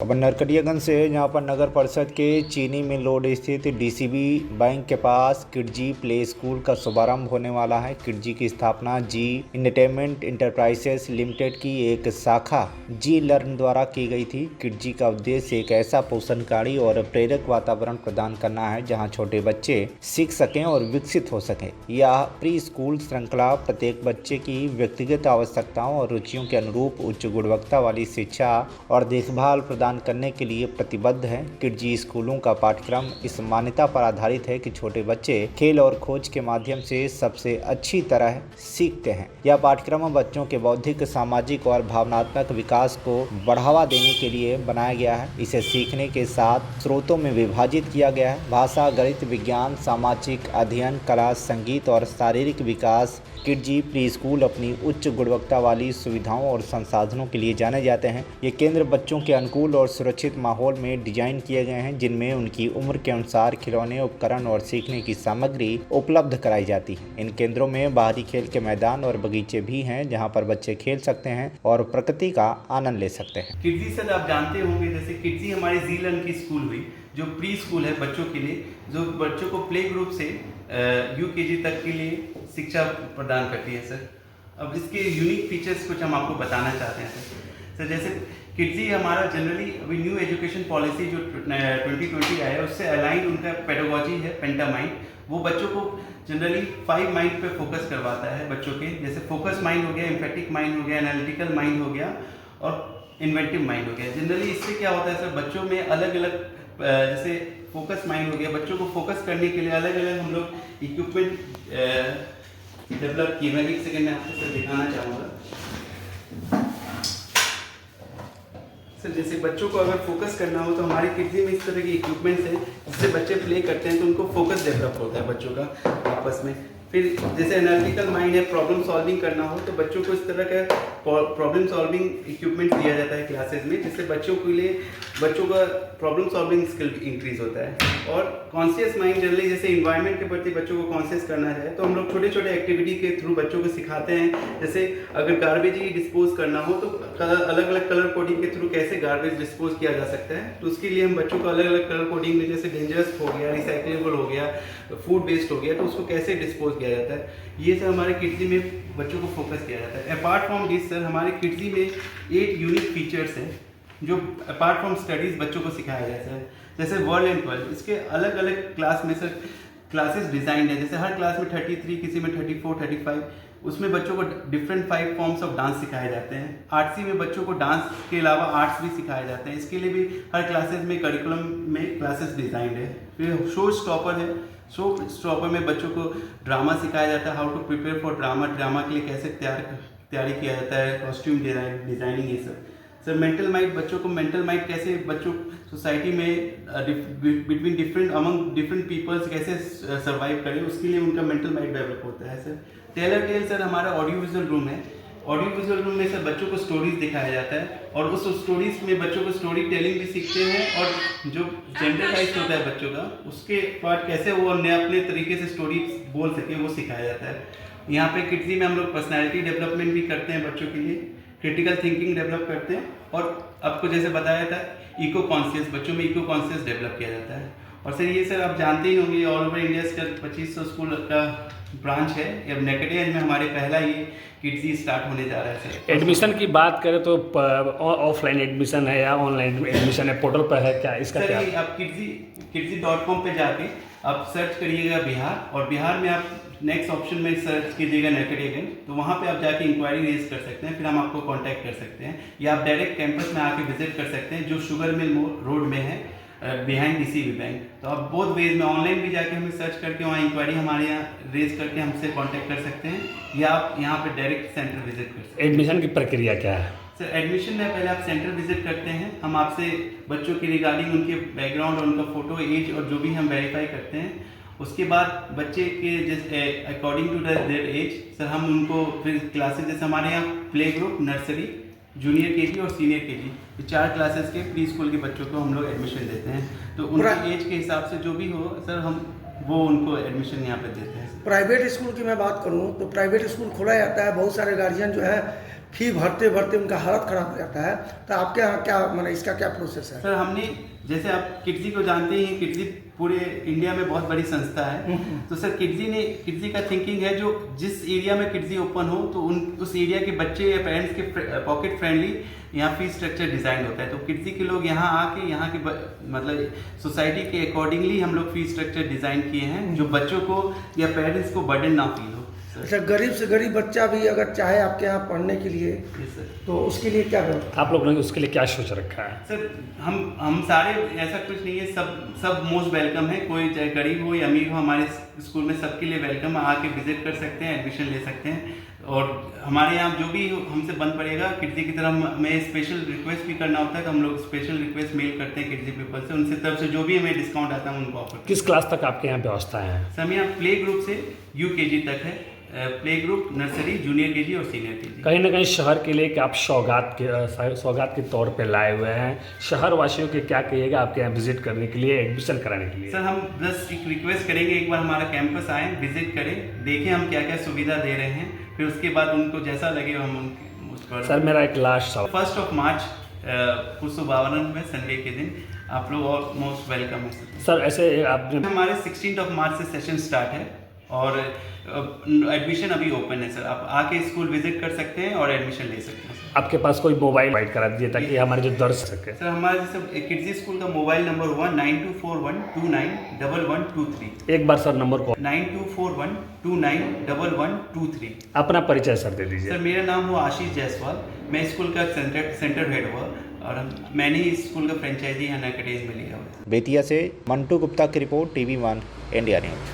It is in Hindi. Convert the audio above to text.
अब नरकटियागंज से जहाँ पर नगर परिषद के चीनी मिल रोड स्थित डीसीबी बैंक के पास किडजी प्ले स्कूल का शुभारंभ होने वाला है। किडजी की स्थापना जी एंटरटेनमेंट इंटरप्राइजेस लिमिटेड की एक शाखा जी लर्न द्वारा की गई थी। किडजी का उद्देश्य एक ऐसा पोषणकारी और प्रेरक वातावरण प्रदान करना है जहाँ छोटे बच्चे सीख सकें और विकसित हो सकें। यह प्री स्कूल श्रृंखला प्रत्येक बच्चे की व्यक्तिगत आवश्यकताओं और रुचियों के अनुरूप उच्च गुणवत्ता वाली शिक्षा और देखभाल प्रदान करने के लिए प्रतिबद्ध है। किडजी स्कूलों का पाठ्यक्रम इस मान्यता पर आधारित है कि छोटे बच्चे खेल और खोज के माध्यम से सबसे अच्छी तरह सीखते हैं। यह पाठ्यक्रम बच्चों के बौद्धिक, सामाजिक और भावनात्मक विकास को बढ़ावा देने के लिए बनाया गया है। इसे सीखने के 7 स्रोतों में विभाजित किया गया है: भाषा, गणित, विज्ञान, सामाजिक अध्ययन, कला, संगीत और शारीरिक विकास। किडजी प्री स्कूल अपनी उच्च गुणवत्ता वाली सुविधाओं और संसाधनों के लिए जाने जाते हैं। ये केंद्र बच्चों के अनुकूल और सुरक्षित माहौल में डिजाइन किए गए हैं, जिनमें उनकी उम्र के अनुसार खिलौने, उपकरण और सीखने की सामग्री उपलब्ध कराई जाती है। इन केंद्रों में बाहरी खेल के मैदान और बगीचे भी हैं, जहां पर बच्चे खेल सकते हैं और प्रकृति का आनंद ले सकते हैं। किडजी सर आप जानते होंगे, जैसे किडजी हमारी जी लर्न की स्कूल हुई, जो प्री स्कूल है बच्चों के लिए, जो बच्चों को प्ले ग्रुप से यूकेजी तक के लिए शिक्षा प्रदान करती है सर। अब इसके यूनिक फीचर्स कुछ हम आपको बताना चाहते हैं सर। जैसे किडजी हमारा जनरली अभी न्यू एजुकेशन पॉलिसी जो 2020 आया है, उससे अलाइन उनका पेडागोजी है पेंटामाइंड। वो बच्चों को जनरली 5 माइंड पे फोकस करवाता है बच्चों के, जैसे फोकस माइंड हो गया, एम्फेटिक माइंड हो गया, एनालिटिकल माइंड हो गया और इन्वेंटिव माइंड हो गया। जनरली इससे क्या होता है सर, बच्चों में अलग अलग जैसे फोकस माइंड हो गया, बच्चों को फोकस करने के लिए अलग अलग हम लोग इक्विपमेंट डेवलप किए। मैं एक सेकेंड में आपको सर दिखाना चाहूँगा सर। जैसे बच्चों को अगर फोकस करना हो तो हमारी किडजी में इस तरह की इक्विपमेंट्स हैं, जिससे बच्चे प्ले करते हैं तो उनको फोकस डेवलप होता है बच्चों का आपस में। फिर जैसे एनालिटिकल माइंड है, प्रॉब्लम सॉल्विंग करना हो तो बच्चों को इस तरह का प्रॉब्लम सॉल्विंग इक्विपमेंट दिया जाता है क्लासेस में, जिससे बच्चों का प्रॉब्लम सॉल्विंग स्किल इंक्रीज होता है। और कॉन्शियस माइंड जनरली जैसे इन्वायरमेंट के प्रति बच्चों को कॉन्शियस करना है तो हम लोग छोटे छोटे एक्टिविटी के थ्रू बच्चों को सिखाते हैं। जैसे अगर गार्बेज ही डिस्पोज करना हो तो अलग अलग कलर कोडिंग के थ्रू कैसे गार्बेज डिस्पोज किया जा सकता है, तो उसके लिए हम बच्चों को अलग अलग कलर कोडिंग में, जैसे डेंजरस हो गया, रिसाइक्लेबल हो गया, फूड वेस्ट हो गया, तो उसको कैसे डिस्पोज किया जाता है, ये सब हमारे किडजी में बच्चों को फोकस किया जाता है। अपार्ट फ्रॉम दिस सर, हमारे किडजी में 8 यूनिक फीचर्स हैं जो अपार्ट फ्रॉम स्टडीज़ बच्चों को सिखाया जाता है। जैसे वर्ल्ड एंड वर्ल्ड, इसके अलग अलग क्लास में सर क्लासेस डिजाइन है। जैसे हर क्लास में 33, किसी में 34, 35, उसमें बच्चों को डिफरेंट 5 फॉर्म्स ऑफ डांस सिखाए जाते हैं। आर्ट्सी में बच्चों को डांस के अलावा आर्ट्स भी सिखाए जाते हैं। इसके लिए भी हर क्लासेस में करिकुलम में क्लासेस डिजाइंड है। फिर शो स्टॉपर है, शो स्टॉपर में बच्चों को ड्रामा सिखाया जाता है, how to prepare for drama, drama के लिए कैसे तैयारी किया जाता है, कॉस्ट्यूम डिजाइनिंग, ये सब सर। मेंटल माइंड, बच्चों को मेंटल माइंड कैसे बच्चों सोसाइटी में बिटवीन डिफरेंट पीपल्स कैसे सर्वाइव करें, उसके लिए उनका मेंटल माइंड डेवलप होता है सर। टेलर टेल सर हमारा ऑडियो विजुअल रूम है। ऑडियो विजुअल रूम में सर बच्चों को स्टोरीज दिखाया जाता है और उस स्टोरीज में बच्चों को स्टोरी टेलिंग भी सीखते हैं, और जो जेंडरलाइज होता है बच्चों का, उसके बाद कैसे वो अपने तरीके से स्टोरी बोल सके, वो सिखाया जाता है। यहाँ पे किडजी में हम लोग पर्सनैलिटी डेवलपमेंट भी करते हैं बच्चों के लिए, क्रिटिकल थिंकिंग डेवलप करते हैं, और आपको जैसे बताया था इको कॉन्शियस, बच्चों में इको कॉन्शियस डेवलप किया जाता है। और सर ये सर आप जानते ही होंगे, ऑल ओवर इंडिया का 2500 स्कूल का ब्रांच है। अब नरकटियागंज में हमारे पहला ये किडजी स्टार्ट होने जा रहा है सर। एडमिशन की बात करें तो ऑफलाइन एडमिशन है या ऑनलाइन एडमिशन है, पोर्टल पर है क्या इसका? सर क्या ये आप kidsy.com पे जाके आप सर्च करिएगा बिहार, और बिहार में आप नेक्स्ट ऑप्शन में सर्च कीजिएगा नरकटियागंज, तो वहाँ पे आप जाके इंक्वायरी रेज कर सकते हैं। फिर हम आपको कांटेक्ट कर सकते हैं, या आप डायरेक्ट कैंपस में आके विजिट कर सकते हैं, जो शुगर मिल रोड में है, बिहाइंड डीसीबी बैंक। तो आप बोथ वेज में ऑनलाइन भी जाके हमें सर्च करके वहाँ इंक्वायरी हमारे यहाँ रेज करके हमसे कांटेक्ट कर सकते हैं, या आप यहाँ पे डायरेक्ट सेंटर विजिट कर सकते हैं। एडमिशन की प्रक्रिया क्या है सर? एडमिशन में पहले आप सेंटर विजिट करते हैं, हम आपसे बच्चों की रिगार्डिंग उनके बैकग्राउंड और उनका फोटो, एज और जो भी हम वेरीफाई करते हैं। उसके बाद बच्चे के जैसे according to their age sir हम उनको फिर क्लासेस, जैसे हमारे यहाँ play group, nursery, junior KG और सीनियर केजी, ये 4 क्लासेस के प्री स्कूल के बच्चों को हम लोग एडमिशन देते हैं। तो उनकी एज के हिसाब से जो भी हो सर, हम वो उनको एडमिशन यहाँ पे देते हैं। प्राइवेट स्कूल की मैं बात करूँ तो प्राइवेट स्कूल खोला जाता है, बहुत सारे गार्जियन जो है फी भरते भरते उनका हालत खराब हो जाता है। तो आपके यहाँ क्या मतलब इसका क्या प्रोसेस है? सर हमने जैसे आप किड्जी को जानते ही, किड्जी पूरे इंडिया में बहुत बड़ी संस्था है। तो सर किड्जी का थिंकिंग है, जो जिस एरिया में किड्जी ओपन हो तो उस एरिया के बच्चे या पेरेंट्स के पॉकेट फ्रेंडली यहाँ फीस स्ट्रक्चर डिज़ाइन होता है। तो किड्जी के लोग यहाँ आके यहाँ के मतलब सोसाइटी के अकॉर्डिंगली हम लोग फीस स्ट्रक्चर डिज़ाइन किए हैं, जो बच्चों को या पेरेंट्स को बर्डन ना फील हो। अच्छा, गरीब से गरीब बच्चा भी अगर चाहे आपके यहाँ पढ़ने के लिए तो उसके लिए क्या व्यवस्था? आप लोगों ने उसके लिए क्या सोच रखा है? सर हम सारे, ऐसा कुछ नहीं है, सब मोस्ट वेलकम है। कोई चाहे गरीब हो या अमीर हो, हमारे स्कूल में सबके लिए वेलकम है। आके विजिट कर सकते हैं, एडमिशन ले सकते हैं। और हमारे यहाँ जो भी हमसे बन पड़ेगा किड्जी की तरफ हमें स्पेशल रिक्वेस्ट भी करना होता है, तो हम लोग स्पेशल रिक्वेस्ट मेल करते हैं किड्जी पीपल से। उनसे तरफ से जो भी हमें डिस्काउंट आता है उनको ऑफर। किस क्लास तक आपके यहाँ व्यवस्था है? सर हमें यहाँ प्ले ग्रुप से UKG तक है, play group, nursery, junior KG और सीनियर KG। कहीं ना कहीं शहर के लिए कि आप सौगात के तौर पे लाए हुए हैं, शहर वासियों के क्या कहिएगा आपके यहाँ विजिट करने के लिए, एडमिशन कराने के लिए? सर हम बस एक रिक्वेस्ट करेंगे, एक बार हमारा कैंपस आएँ, विजिट करें, देखें हम क्या क्या सुविधा दे रहे हैं, फिर उसके बाद उनको जैसा लगे हम उस पर। सर मेरा एक लास्ट सवाल, 1 मार्च पुष्प बावरन में संडे के दिन आप लोग और मोस्ट वेलकम है सर। ऐसे आपने हमारे 16 मार्च से सेशन स्टार्ट है और एडमिशन अभी ओपन है। सर आप आके स्कूल विजिट कर सकते हैं और एडमिशन ले सकते हैं। आपके पास कोई मोबाइल प्रोवाइड करा दीजिए ताकि हमारे जो दर्शक है। सर हमारे जैसे किड्जी स्कूल का मोबाइल नंबर हुआ 9241291123। एक बार सर नंबर को 9241291123। अपना परिचय सर दे दीजिए। सर मेरा नाम हुआ आशीष जायसवाल, मैं स्कूल का सेंटर हेड हुआ और मैंने ही स्कूल का फ्रेंचाइजी अन अकेडमी में लिया हुआ है। बेतिया से मंटू गुप्ता की रिपोर्ट, TV1 इंडिया न्यूज।